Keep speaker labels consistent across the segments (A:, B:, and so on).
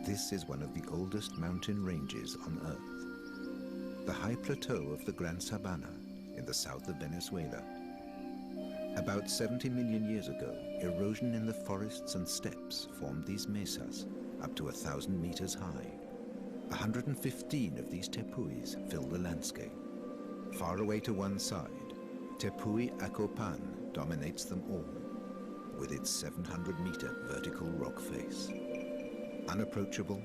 A: This is one of the oldest mountain ranges on Earth, the high plateau of the Gran Sabana in the south of Venezuela. About 70 million years ago, erosion in the forests and steppes formed these mesas, up to 1,000 meters high. 115 of these tepuis fill the landscape. Far away to one side, Tepui Acopan dominates them all, with its 700-meter vertical rock face. Unapproachable,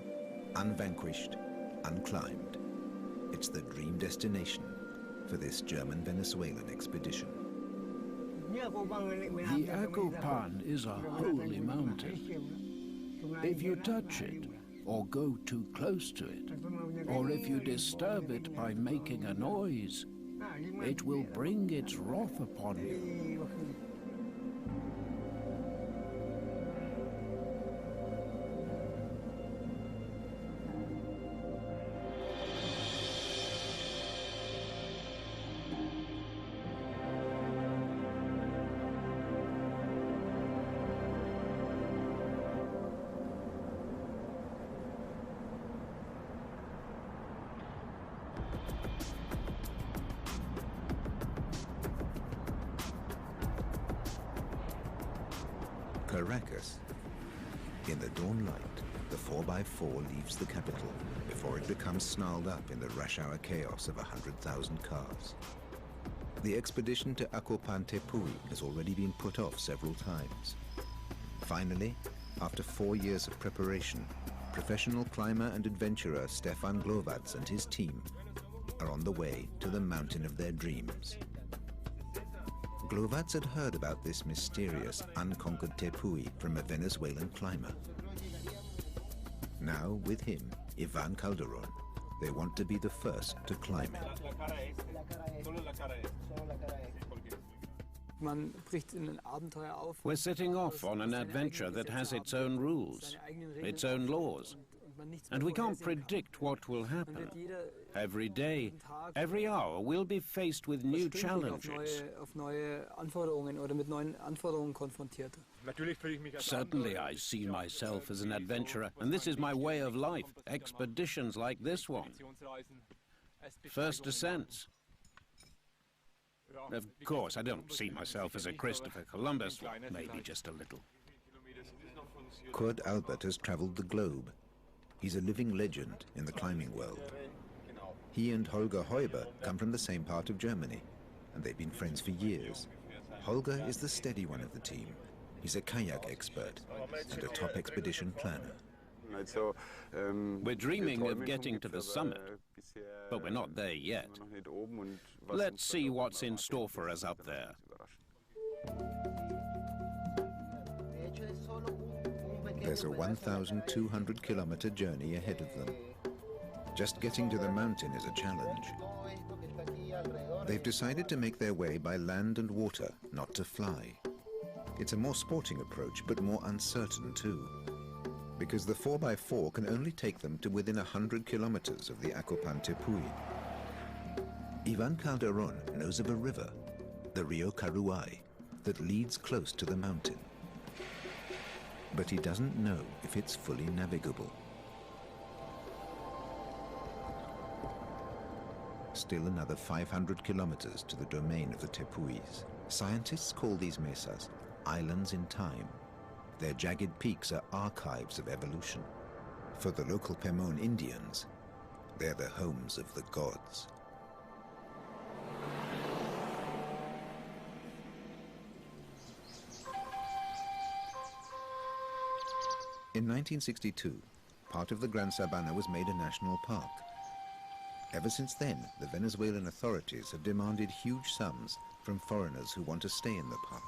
A: unvanquished, unclimbed. It's the dream destination for this German-Venezuelan expedition.
B: The Acopan is a holy mountain. If you touch it, or go too close to it, or if you disturb it by making a noise, it will bring its wrath upon you.
A: Caracas. In the dawn light, the 4x4 leaves the capital before it becomes snarled up in the rush hour chaos of 100,000 cars. The expedition to Acopan Tepui has already been put off several times. Finally, after 4 years of preparation, professional climber and adventurer Stefan Glovac and his team are on the way to the mountain of their dreams. Glovac had heard about this mysterious, unconquered Tepui from a Venezuelan climber. Now, with him, Ivan Calderon, they want to be the first to climb it.
B: We're setting off on an adventure that has its own rules, its own laws, and we can't predict what will happen. Every day, every hour, we'll be faced with new challenges. Certainly, I see myself as an adventurer, and this is my way of life, expeditions like this one. First ascents. Of course, I don't see myself as a Christopher Columbus, maybe just a little.
A: Kurt Albert has traveled the globe. He's a living legend in the climbing world. He and Holger Heuber come from the same part of Germany, and they've been friends for years. Holger is the steady one of the team. He's a kayak expert and a top expedition planner.
B: We're dreaming of getting to the summit, but we're not there yet. Let's see what's in store for us up there.
A: There's a 1,200-kilometer journey ahead of them. Just getting to the mountain is a challenge. They've decided to make their way by land and water, not to fly. It's a more sporting approach, but more uncertain too, because the 4x4 can only take them to within 100 kilometers of the Acopan Tepui. Ivan Calderon knows of a river, the Rio Caruay, that leads close to the mountain. But he doesn't know if it's fully navigable. Still another 500 kilometers to the domain of the Tepuis. Scientists call these mesas islands in time. Their jagged peaks are archives of evolution. For the local Pemon Indians, they're the homes of the gods. In 1962, part of the Gran Sabana was made a national park. Ever since then, the Venezuelan authorities have demanded huge sums from foreigners who want to stay in the park,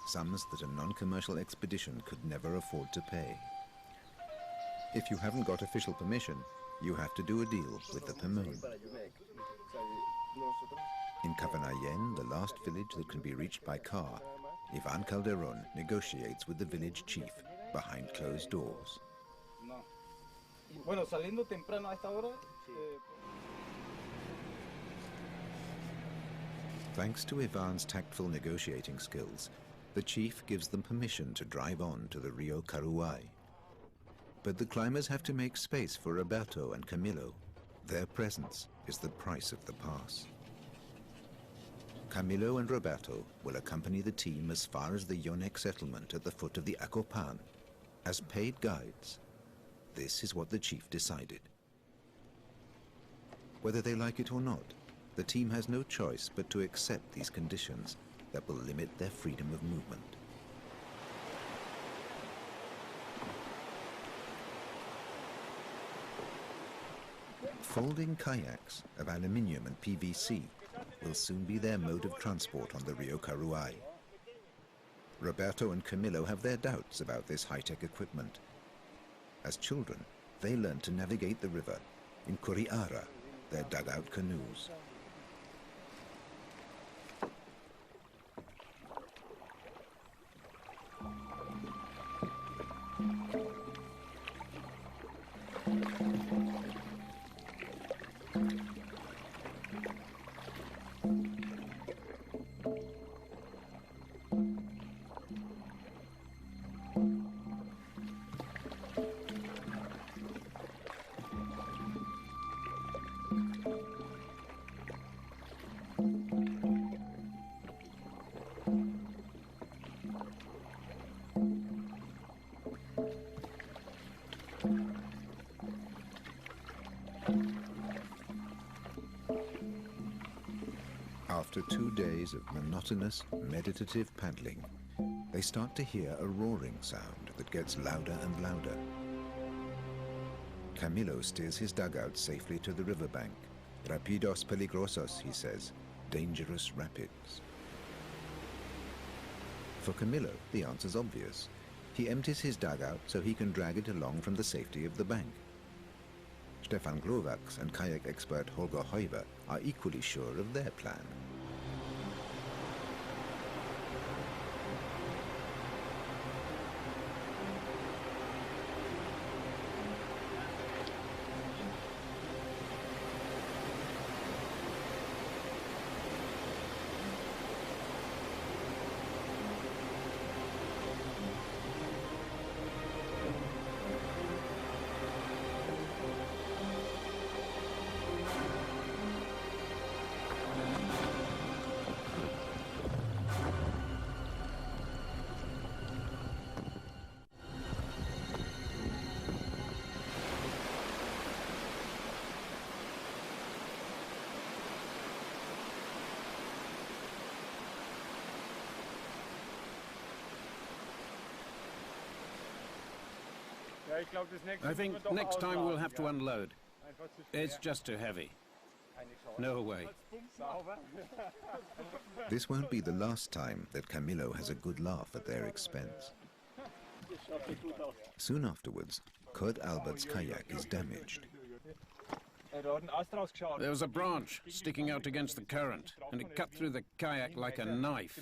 A: sums that a non-commercial expedition could never afford to pay. If you haven't got official permission, you have to do a deal with the Pemon. In Cavanayen, the last village that can be reached by car, Ivan Calderon negotiates with the village chief behind closed doors. Thanks to Ivan's tactful negotiating skills, the chief gives them permission to drive on to the Rio Caruay. But the climbers have to make space for Roberto and Camillo. Their presence is the price of the pass. Camillo and Roberto will accompany the team as far as the Yonek settlement at the foot of the Acopan as paid guides. This is what the chief decided. Whether they like it or not, the team has no choice but to accept these conditions that will limit their freedom of movement. Folding kayaks of aluminium and PVC will soon be their mode of transport on the Rio Karuai. Roberto and Camillo have their doubts about this high-tech equipment. As children, they learned to navigate the river in kuriara, their dugout canoes. After 2 days of monotonous, meditative paddling, they start to hear a roaring sound that gets louder and louder. Camillo steers his dugout safely to the riverbank. Rapidos peligrosos, he says, dangerous rapids. For Camillo, the answer's obvious. He empties his dugout so he can drag it along from the safety of the bank. Stefan Glovax and kayak expert Holger Heuber are equally sure of their plan.
C: I think next time we'll have to unload. It's just too heavy. No way.
A: This won't be the last time that Camillo has a good laugh at their expense. Soon afterwards, Kurt Albert's kayak is damaged.
C: There was a branch sticking out against the current, and it cut through the kayak like a knife.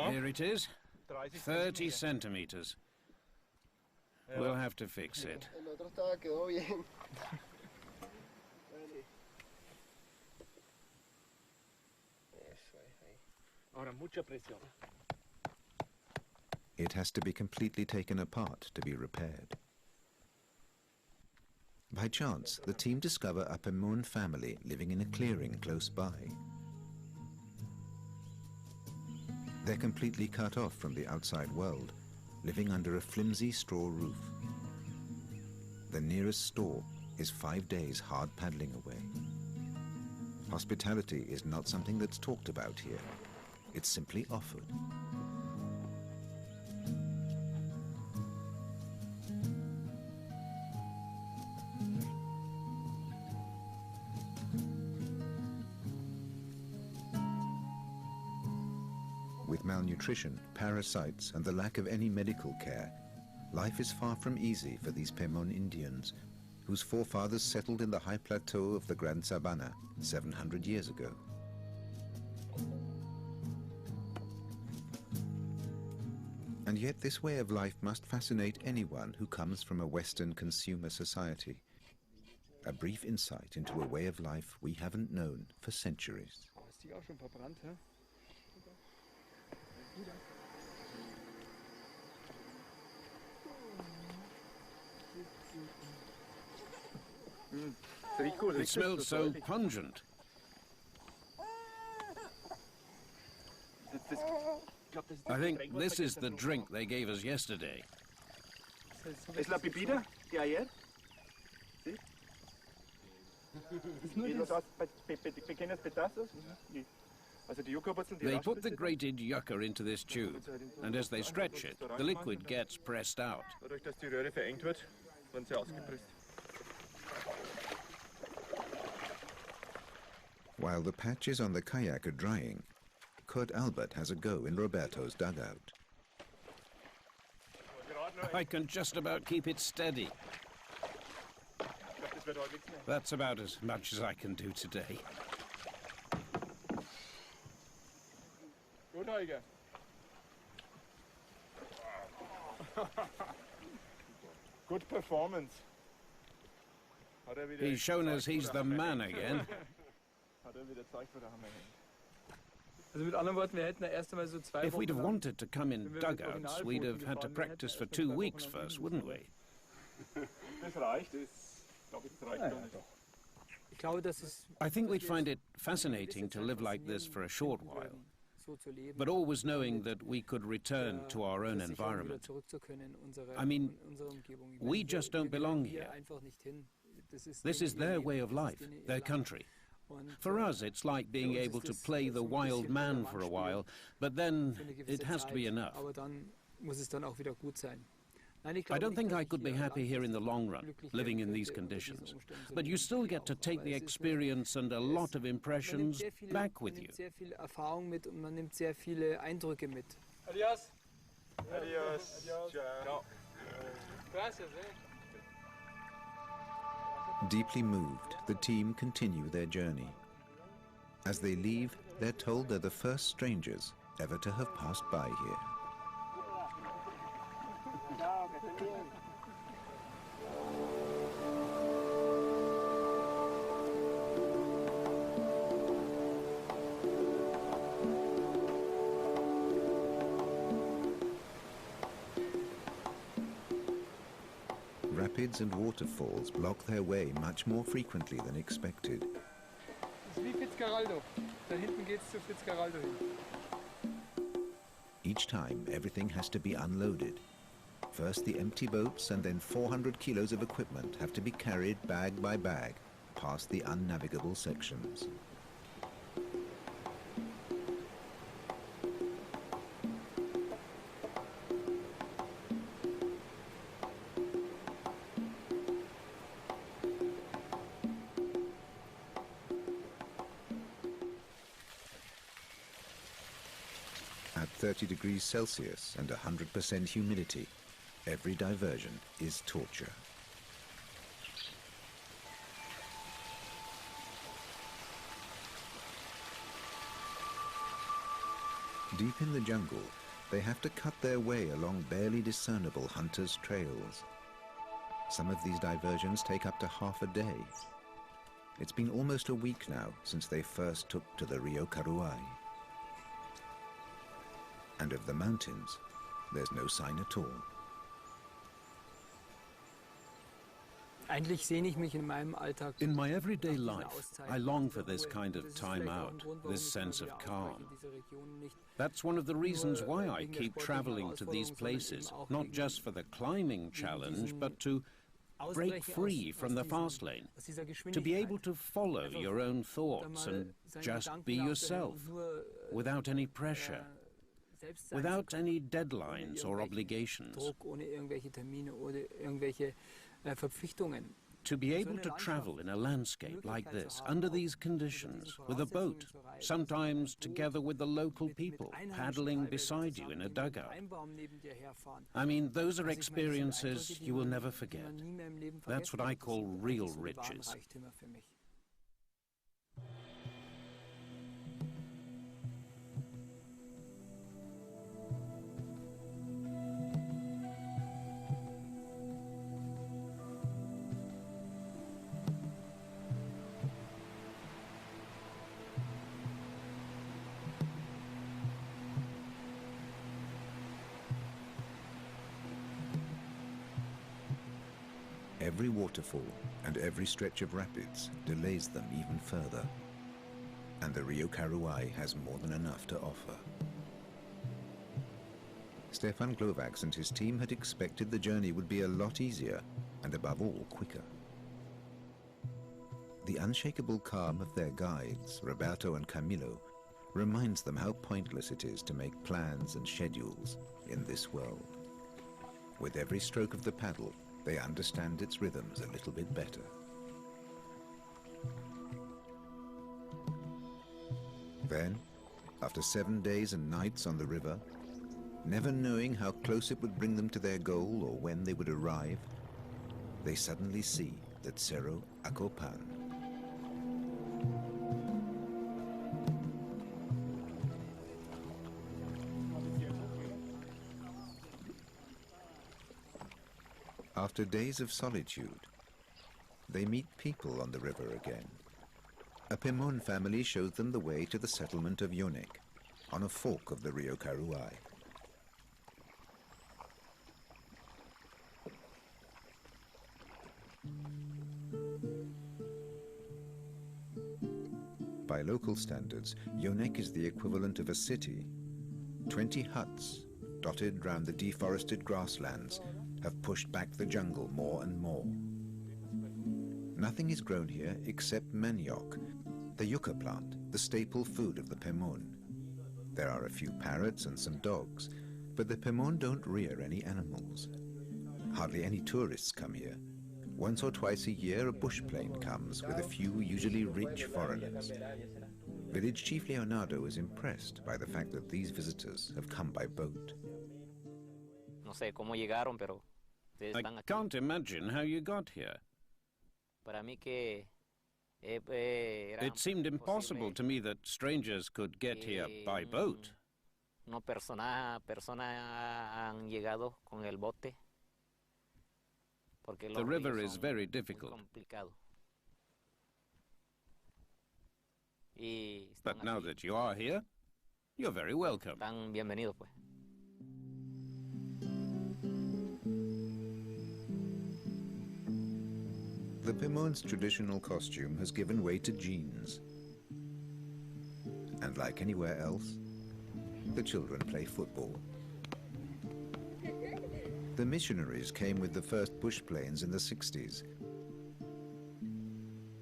C: Here it is, 30 centimeters. We'll have to fix it.
A: It has to be completely taken apart to be repaired. By chance, the team discover a Pemon family living in a clearing close by. They're completely cut off from the outside world, living under a flimsy straw roof. The nearest store is 5 days hard paddling away. Hospitality is not something that's talked about here. It's simply offered. With malnutrition, parasites, and the lack of any medical care, life is far from easy for these Pemon Indians, whose forefathers settled in the high plateau of the Gran Sabana 700 years ago. And yet this way of life must fascinate anyone who comes from a Western consumer society. A brief insight into a way of life we haven't known for centuries.
C: It smells so pungent. I think this is the drink they gave us yesterday.
D: Es la bebida de ayer. ¿Sí? Y los pequeños pedazos.
C: They put the grated yucca into this tube, and as they stretch it, the liquid gets pressed out.
D: Dadurch, dass die Röhre verengt wird, werden sie ausgepresst.
A: While the patches on the kayak are drying, Kurt Albert has a go in Roberto's dugout.
C: I can just about keep it steady. That's about as much as I can do today.
D: Gut, Holger. Good performance.
C: He's shown us he's the man again. If we'd have wanted to come in dugouts, we'd have had to practice for 2 weeks first, wouldn't we? I think we'd find it fascinating to live like this for a short while, but always knowing that we could return to our own environment. I mean, we just don't belong here. This is their way of life, their country. For us, it's like being able to play the wild man for a while, but then it has to be enough. I don't think I could be happy here in the long run, living in these conditions. But you still get to take the experience and a lot of impressions back with you.
D: Adios. Adios. Ciao. Gracias,
A: Deeply moved, the team continue their journey. As they leave, they're told they're the first strangers ever to have passed by here. Rapids and waterfalls block their way much more frequently than expected. Each time, everything has to be unloaded. First the empty boats and then 400 kilos of equipment have to be carried bag by bag past the unnavigable sections. At 30 degrees Celsius and 100% humidity, every diversion is torture. Deep in the jungle, they have to cut their way along barely discernible hunters' trails. Some of these diversions take up to half a day. It's been almost a week now since they first took to the Rio Karuai. And of the mountains, there's no sign at all.
C: In my everyday life, I long for this kind of time out, this sense of calm. That's one of the reasons why I keep traveling to these places, not just for the climbing challenge, but to break free from the fast lane, to be able to follow your own thoughts and just be yourself, without any pressure, without any deadlines or obligations. To be able to travel in a landscape like this, under these conditions, with a boat, sometimes together with the local people, paddling beside you in a dugout. I mean, those are experiences you will never forget. That's what I call real riches.
A: every waterfall and every stretch of rapids delays them even further. And the Rio Karuai has more than enough to offer. Stefan Glovax and his team had expected the journey would be a lot easier and above all quicker. The unshakable calm of their guides, Roberto and Camilo, reminds them how pointless it is to make plans and schedules in this world. With every stroke of the paddle, they understand its rhythms a little bit better. Then, after 7 days and nights on the river, never knowing how close it would bring them to their goal or when they would arrive, they suddenly see that Cerro Acopan. After days of solitude, they meet people on the river again. A Pemon family shows them the way to the settlement of Yonek, on a fork of the Rio Karuai. By local standards, Yonek is the equivalent of a city. 20 huts, dotted round the deforested grasslands, have pushed back the jungle more and more. Nothing is grown here except manioc, the yucca plant, the staple food of the Pemon. There are a few parrots and some dogs, but the Pemon don't rear any animals. Hardly any tourists come here. Once or twice a year, a bush plane comes with a few usually rich foreigners. Village Chief Leonardo is impressed by the fact that these visitors have come by boat.
C: I can't imagine how you got here. It seemed impossible to me that strangers could get here by boat. The river is very difficult. But now that you are here, you're very welcome.
A: The Pemon's traditional costume has given way to jeans. And like anywhere else, the children play football. The missionaries came with the first bush planes in the 60s.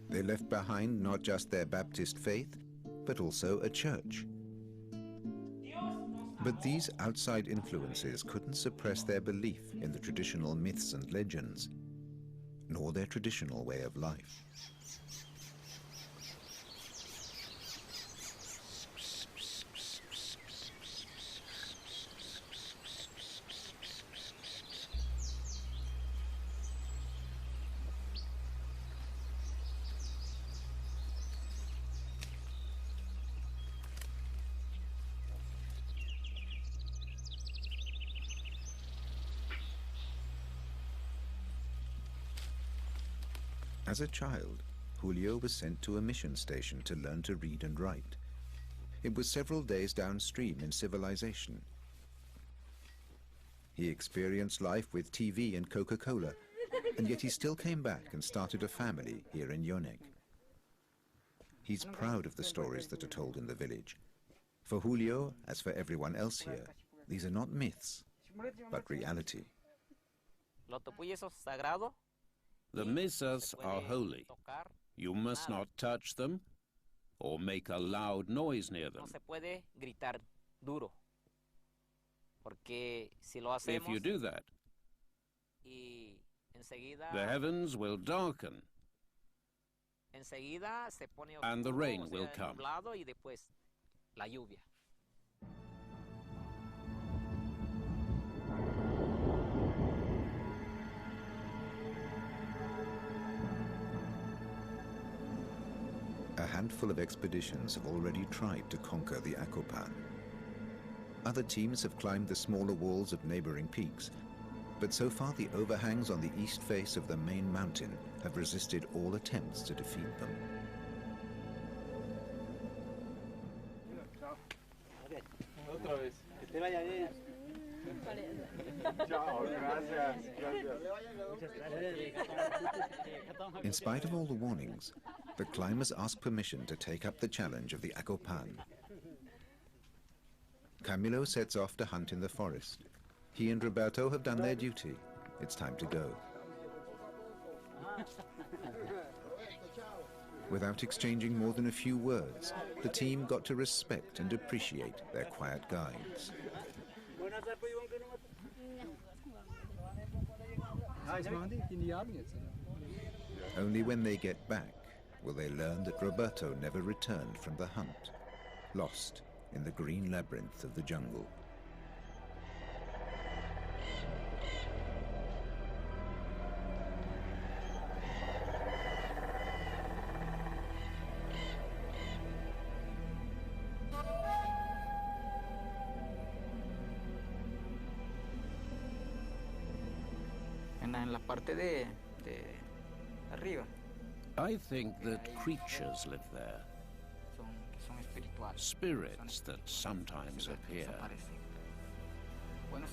A: They left behind not just their Baptist faith, but also a church. But these outside influences couldn't suppress their belief in the traditional myths and legends, nor their traditional way of life. As a child, Julio was sent to a mission station to learn to read and write. It was several days downstream in civilization. He experienced life with TV and Coca-Cola, and yet he still came back and started a family here in Yonek. He's proud of the stories that are told in the village. For Julio, as for everyone else here, these are not myths, but reality.
C: The mesas are holy. You must not touch them or make a loud noise near them. If you do that, the heavens will darken and the rain will come.
A: A handful of expeditions have already tried to conquer the Acopan. Other teams have climbed the smaller walls of neighboring peaks, but so far the overhangs on the east face of the main mountain have resisted all attempts to defeat them. In spite of all the warnings, the climbers ask permission to take up the challenge of the Acopan. Camilo sets off to hunt in the forest. He and Roberto have done their duty. It's time to go. Without exchanging more than a few words, the team got to respect and appreciate their quiet guides. Only when they get back will they learn that Roberto never returned from the hunt, lost in the green labyrinth of the jungle.
E: En la parte de arriba.
B: I think that creatures live there.
E: Son espirituales.
B: Spirits that sometimes appear.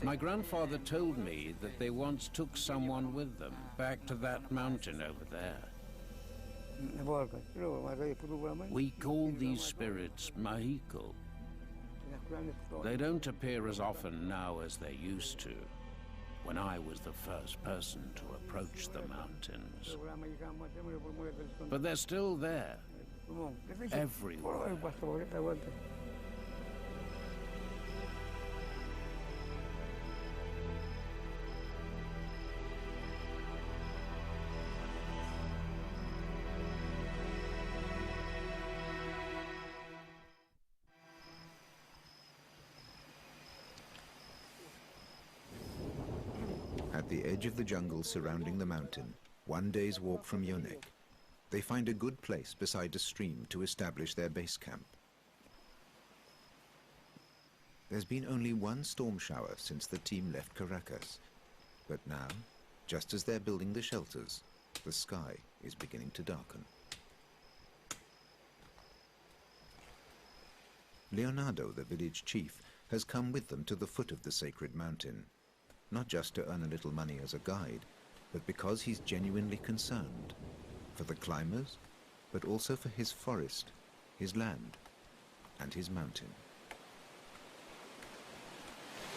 B: My grandfather told me that they once took someone with them back to that mountain over there. We call these spirits Mahiko. They don't appear as often now as they used to, when I was the first person to approach the mountains. But they're still there, everywhere.
A: At the edge of the jungle surrounding the mountain, one day's walk from Yonek, they find a good place beside a stream to establish their base camp. There's been only one storm shower since the team left Caracas, but now, just as they're building the shelters, the sky is beginning to darken. Leonardo, the village chief, has come with them to the foot of the sacred mountain, not just to earn a little money as a guide, but because he's genuinely concerned for the climbers, but also for his forest, his land, and his mountain.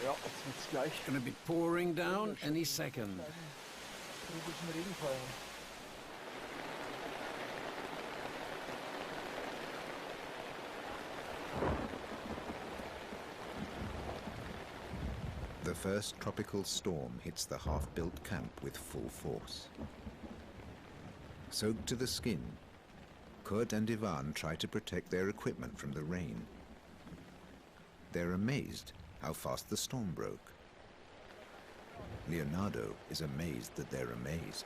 B: It's going to be pouring down any second.
A: The first tropical storm hits the half-built camp with full force. Soaked to the skin, Kurt and Ivan try to protect their equipment from the rain. They're amazed how fast the storm broke. Leonardo is amazed that they're amazed.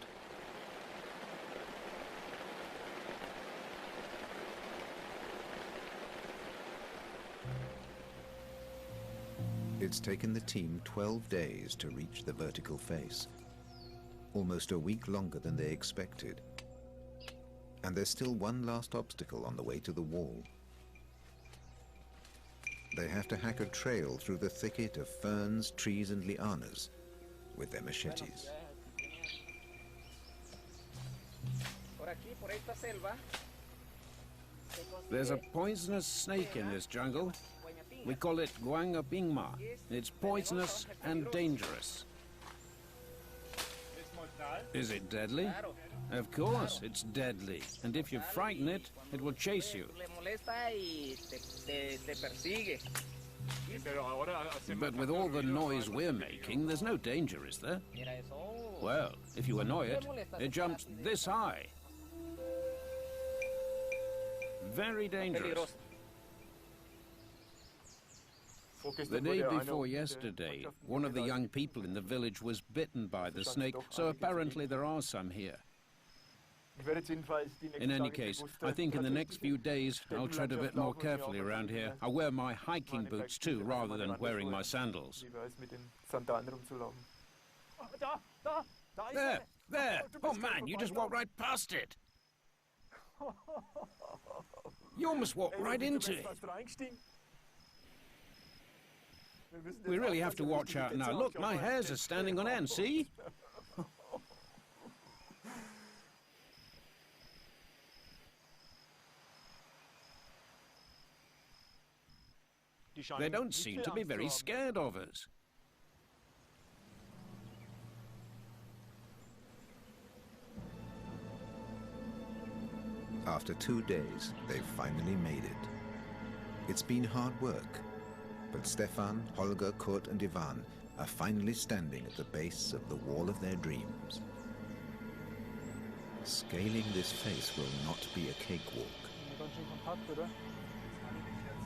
A: It's taken the team 12 days to reach the vertical face, almost a week longer than they expected. And there's still one last obstacle on the way to the wall. They have to hack a trail through the thicket of ferns, trees, and lianas with their machetes.
B: There's a poisonous snake in this jungle. We call it guangapingma. It's poisonous and dangerous. Is it deadly? Of course, it's deadly. And if you frighten it, it will chase you. But with all the noise we're making, there's no danger, is there? Well, if you annoy it, it jumps this high. Very dangerous. The day before yesterday, one of the young people in the village was bitten by the snake, so apparently there are some here. In any case, I think in the next few days I'll tread a bit more carefully around here. I'll wear my hiking boots too, rather than wearing my sandals. There! There! Oh man, you just walked right past it! You almost walked right into it.
C: We really have to watch out now. Look, my hairs are standing on end, see? They don't seem to be very scared of us.
A: After 2 days, they've finally made it. It's been hard work, but Stefan, Holger, Kurt and Ivan are finally standing at the base of the wall of their dreams. Scaling this face will not be a cakewalk.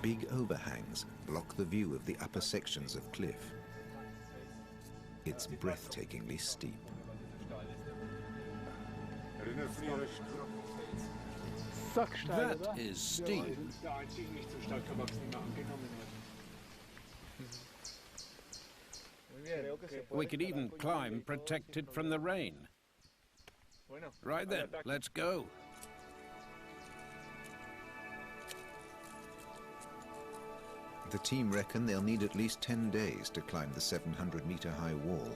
A: Big overhangs block the view of the upper sections of cliff. It's breathtakingly steep.
C: That is steep. We could even climb protected from the rain. Right then, let's go.
A: The team reckon they'll need at least 10 days to climb the 700-meter-high wall.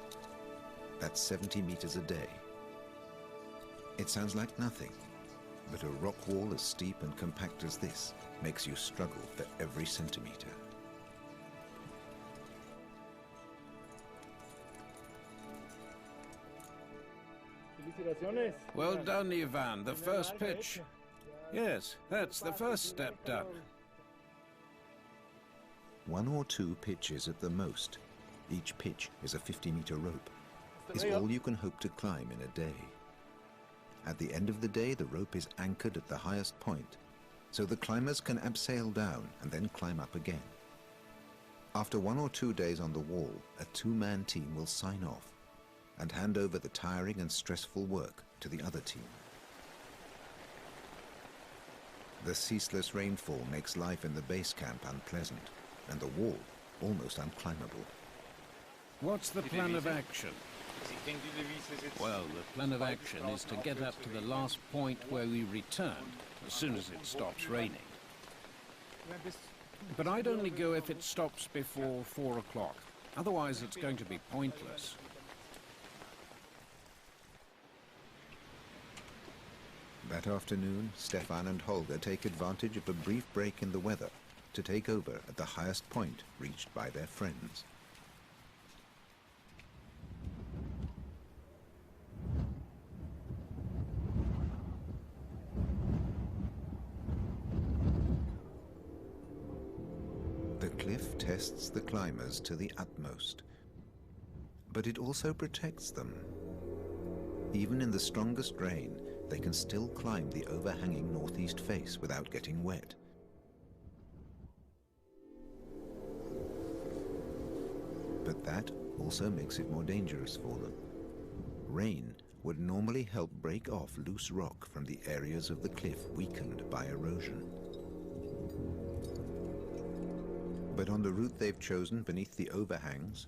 A: That's 70 meters a day. It sounds like nothing, but a rock wall as steep and compact as this makes you struggle for every centimeter.
C: Well done, Ivan, the first pitch. Yes, that's the first step done.
A: 1 or 2 pitches at the most. Each pitch is a 50-meter rope. Is all you can hope to climb in a day. At the end of the day, the rope is anchored at the highest point, so the climbers can abseil down and then climb up again. After 1 or 2 days on the wall, a 2-man team will sign off and hand over the tiring and stressful work to the other team. The ceaseless rainfall makes life in the base camp unpleasant, and the wall almost unclimbable.
C: What's the plan of action? Well, the plan of action is to get up to the last point where we returned as soon as it stops raining. But I'd only go if it stops before 4 o'clock. Otherwise, it's going to be pointless.
A: That afternoon, Stefan and Holger take advantage of a brief break in the weather to take over at the highest point reached by their friends. The cliff tests the climbers to the utmost, but it also protects them. Even in the strongest rain, they can still climb the overhanging northeast face without getting wet. But that also makes it more dangerous for them. Rain would normally help break off loose rock from the areas of the cliff weakened by erosion. But on the route they've chosen beneath the overhangs,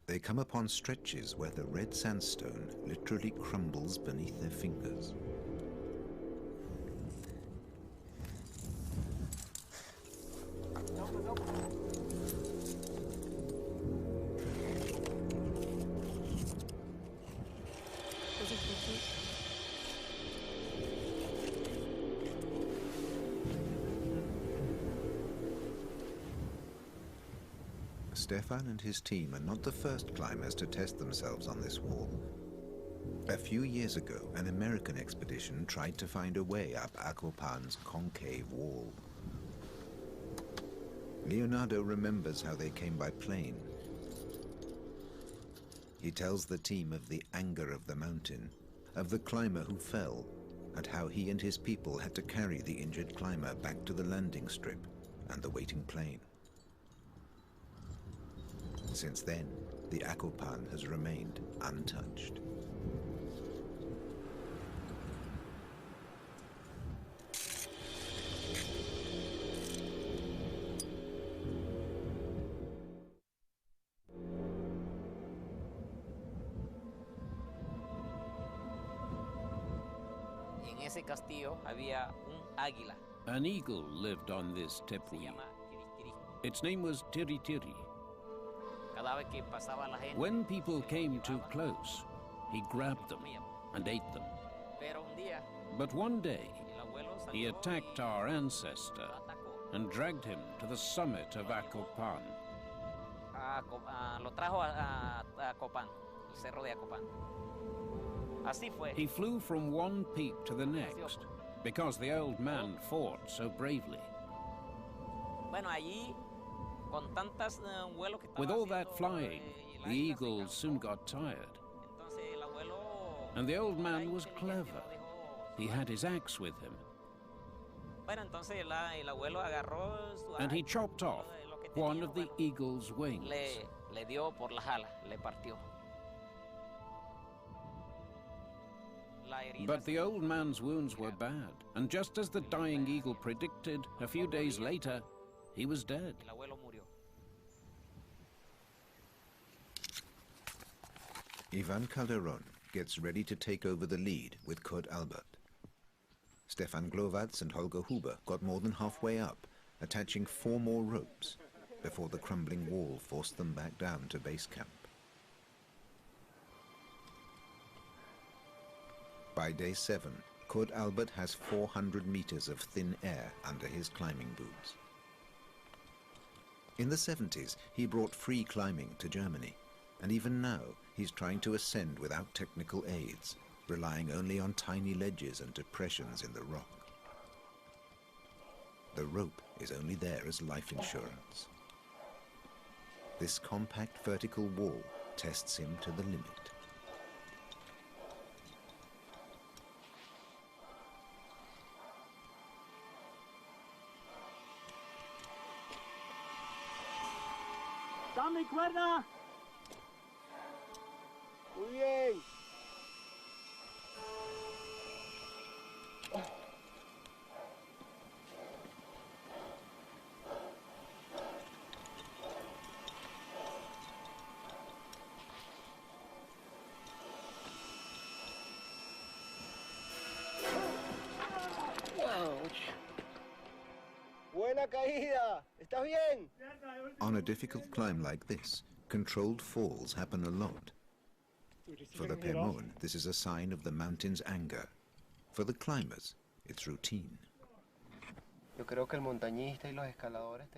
A: they come upon stretches where the red sandstone literally crumbles beneath their fingers. Stefan and his team are not the first climbers to test themselves on this wall. A few years ago, an American expedition tried to find a way up Acopan's concave wall. Leonardo remembers how they came by plane. He tells the team of the anger of the mountain, of the climber who fell, and how he and his people had to carry the injured climber back to the landing strip and the waiting plane. Since then, the Acopan has remained untouched.
F: En ese castillo había un águila.
C: An eagle lived on this Tepui. Its name was Tiri Tiri. When people came too close, he grabbed them and ate them. But one day, he attacked our ancestor and dragged him to the summit of Acopan.
F: Lo trajo a Acopan, el cerro de Acopan. Así fue.
C: He flew from one peak to the next because the old man fought so bravely.
F: Bueno, allí, con tantas vuelos que
C: With
F: estaba
C: all that
F: haciendo,
C: flying,
F: y el
C: the
F: águila se
C: eagles
F: cansó.
C: soon got tired.
F: Entonces, el abuelo
C: And the old
F: era
C: man was
F: inteligente,
C: clever.
F: no dejó
C: He
F: su
C: had his axe with him,
F: Bueno, entonces el abuelo agarró su
C: and he
F: hacha,
C: chopped off
F: lo que
C: one
F: tenía,
C: of the
F: bueno,
C: eagle's wings.
F: le dio por las alas, le partió. La herida
C: But
F: se
C: the old
F: hizo
C: man's wounds were
F: grave.
C: bad, and just as the dying eagle predicted, a few days later, he was dead.
F: El abuelo murió.
A: Ivan Calderon gets ready to take over the lead with Kurt Albert. Stefan Glovac and Holger Huber got more than halfway up, attaching 4 more ropes before the crumbling wall forced them back down to base camp. By day 7, Kurt Albert has 400 meters of thin air under his climbing boots. In the 70s, he brought free climbing to Germany, and even now he's trying to ascend without technical aids, relying only on tiny ledges and depressions in the rock. The rope is only there as life insurance. This compact vertical wall tests him to the limit.
G: ¡Dame cuerda! Muy bien. Buena caída. ¿Estás bien?
A: On a difficult climb like this, controlled falls happen a lot. For the Pemon, this is a sign of the mountain's anger. For the climbers, it's routine.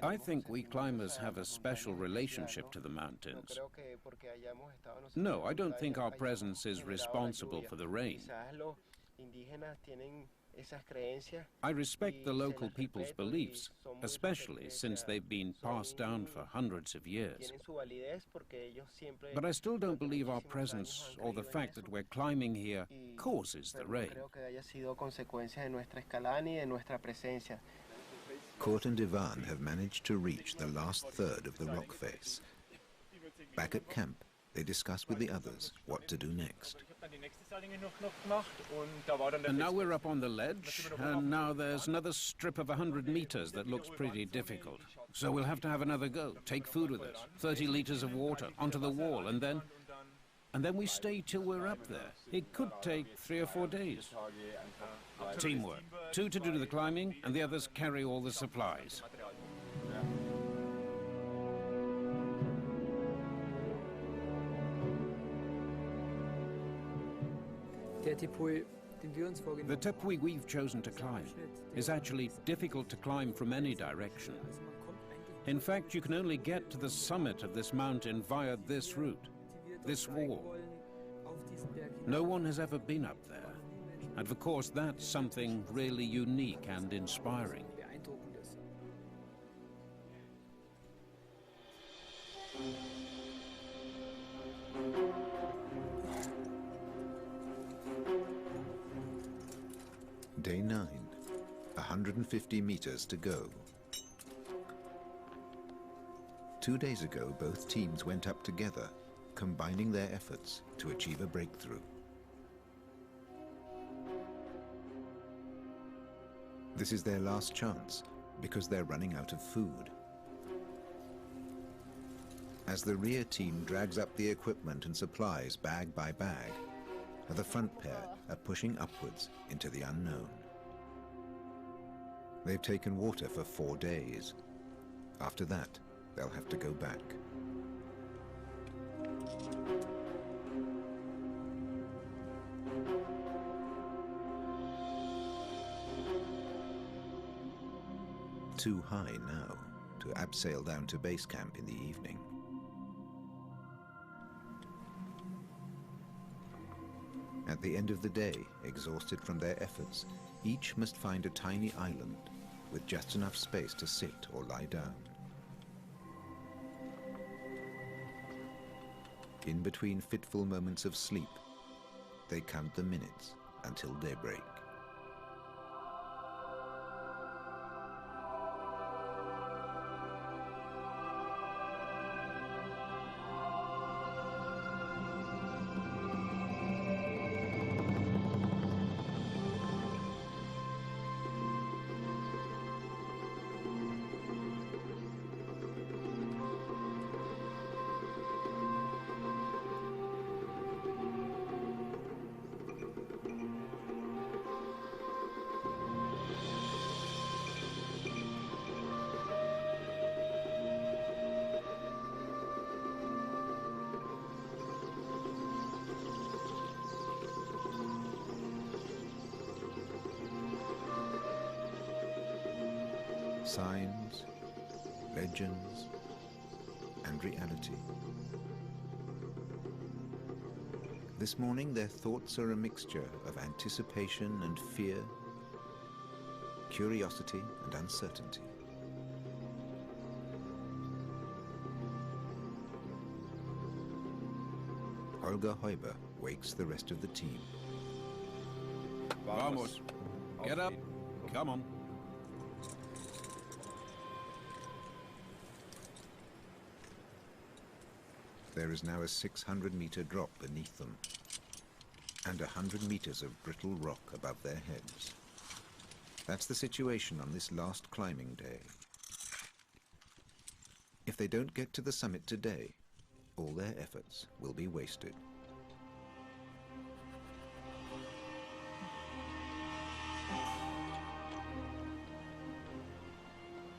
C: I think we climbers have a special relationship to the mountains. No, I don't think our presence is responsible for the rain. I respect the local people's beliefs, especially since they've been passed down for hundreds of years. But I still don't believe our presence or the fact that we're climbing here causes the rain.
A: Kurt and Ivan have managed to reach the last third of the rock face. Back at camp, they discuss with the others what to do next.
C: And now we're up on the ledge, and now there's another strip of 100 meters that looks pretty difficult. So we'll have to have another go, take food with us, 30 liters of water onto the wall, and then we stay till we're up there. It could take 3 or 4 days. Teamwork. 2 to do the climbing, and the others carry all the supplies. The Tepui we've chosen to climb is actually difficult to climb from any direction. In fact, you can only get to the summit of this mountain via this route, this wall. No one has ever been up there, and of course that's something really unique and inspiring.
A: Day 9, 150 meters to go. 2 days ago, both teams went up together, combining their efforts to achieve a breakthrough. This is their last chance because they're running out of food. As the rear team drags up the equipment and supplies bag by bag, the front pair are pushing upwards into the unknown. They've taken water for 4 days. After that, they'll have to go back. too high now to abseil down to base camp in the evening. At the end of the day, exhausted from their efforts, each must find a tiny island with just enough space to sit or lie down. In between fitful moments of sleep, they count the minutes until daybreak. Signs, legends, and reality. This morning, their thoughts are a mixture of anticipation and fear, curiosity and uncertainty. Holger Heuber wakes the rest of the team.
C: Vamos. Get up. Come on.
A: There is now a 600-meter drop beneath them, and 100 meters of brittle rock above their heads. That's the situation on this last climbing day. If they don't get to the summit today, all their efforts will be wasted.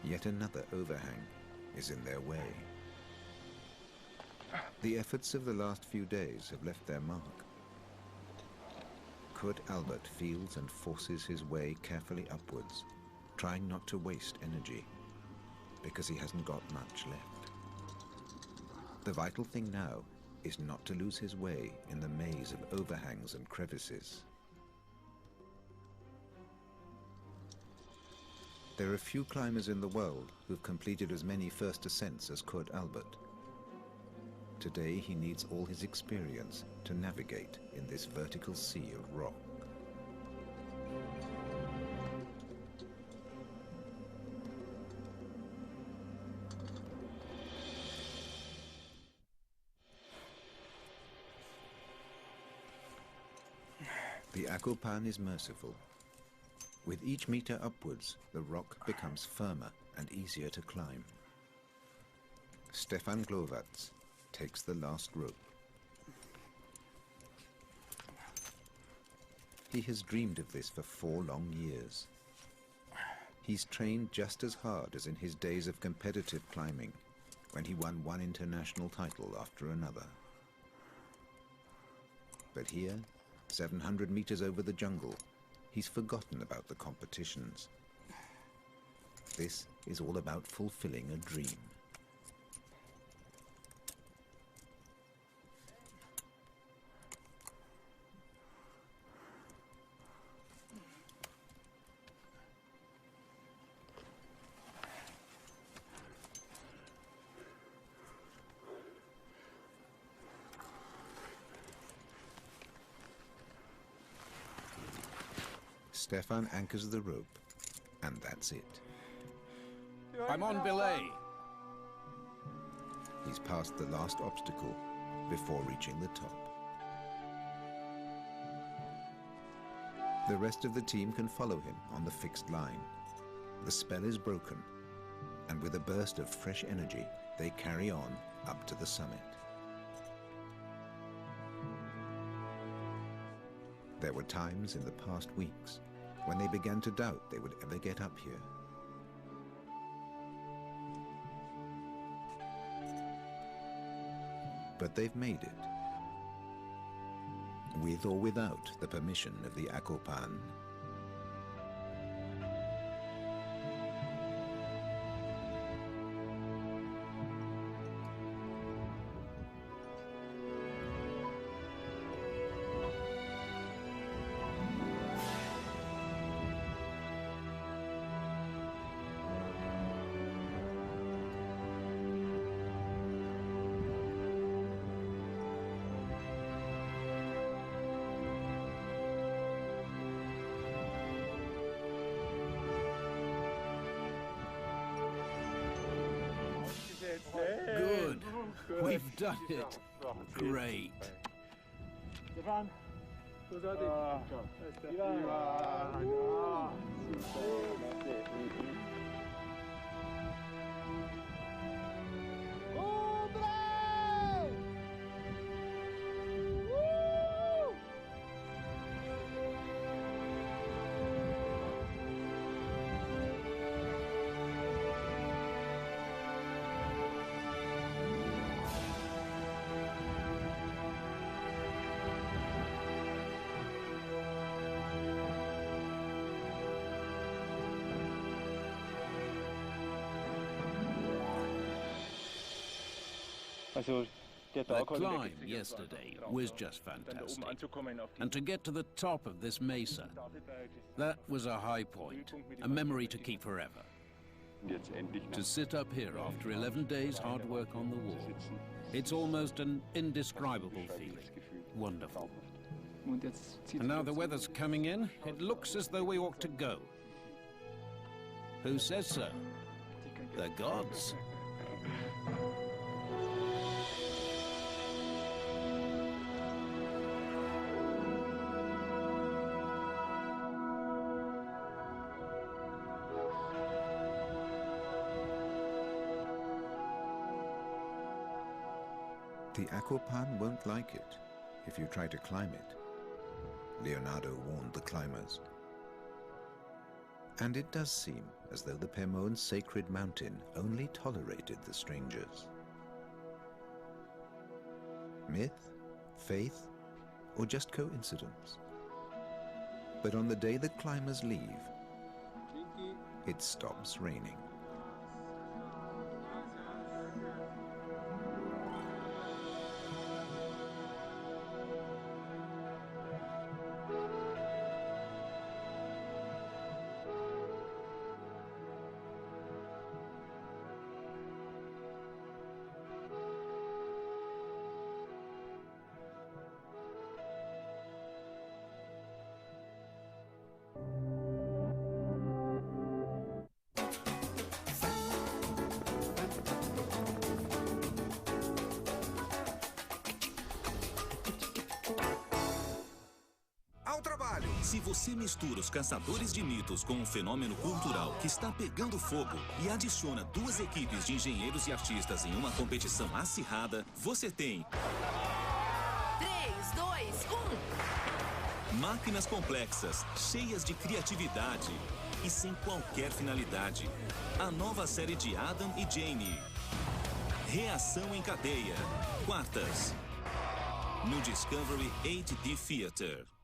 A: Yet another overhang is in their way. The efforts of the last few days have left their mark. Kurt Albert feels and forces his way carefully upwards, trying not to waste energy, because he hasn't got much left. The vital thing now is not to lose his way in the maze of overhangs and crevices. There are few climbers in the world who've completed as many first ascents as Kurt Albert. Today he needs all his experience to navigate in this vertical sea of rock. The Acopan is merciful. With each meter upwards, the rock becomes firmer and easier to climb. Stefan Glowacz takes the last rope. He has dreamed of this for 4 long years. He's trained just as hard as in his days of competitive climbing, when he won one international title after another. But here, 700 meters over the jungle, he's forgotten about the competitions. This is all about fulfilling a dream. Stefan anchors the rope, and that's it.
C: I'm on belay.
A: He's passed the last obstacle before reaching the top. The rest of the team can follow him on the fixed line. The spell is broken, and with a burst of fresh energy, they carry on up to the summit. There were times in the past weeks when they began to doubt they would ever get up here. But they've made it. With or without the permission of the Acopan.
B: You've done it. Great.
D: Stefan. Großartig.
B: The climb yesterday was just fantastic. And to get to the top of this mesa, that was a high point, a memory to keep forever. To sit up here after 11 days hard work on the wall, it's almost an indescribable feeling. Wonderful. And now the weather's coming in, it looks as though we ought to go. Who says so? The gods.
A: The Acopan won't like it if you try to climb it, Leonardo warned the climbers. And it does seem as though the Pemon's sacred mountain only tolerated the strangers. Myth, faith, or just coincidence? But on the day the climbers leave, it stops raining.
H: Se você mistura os caçadores de mitos com um fenômeno cultural que está pegando fogo e adiciona duas equipes de engenheiros e artistas em uma competição acirrada, você tem...
I: 3, 2, 1...
H: Máquinas complexas, cheias de criatividade e sem qualquer finalidade. A nova série de Adam e Jane. Reação em cadeia. Quartas. No Discovery HD Theater.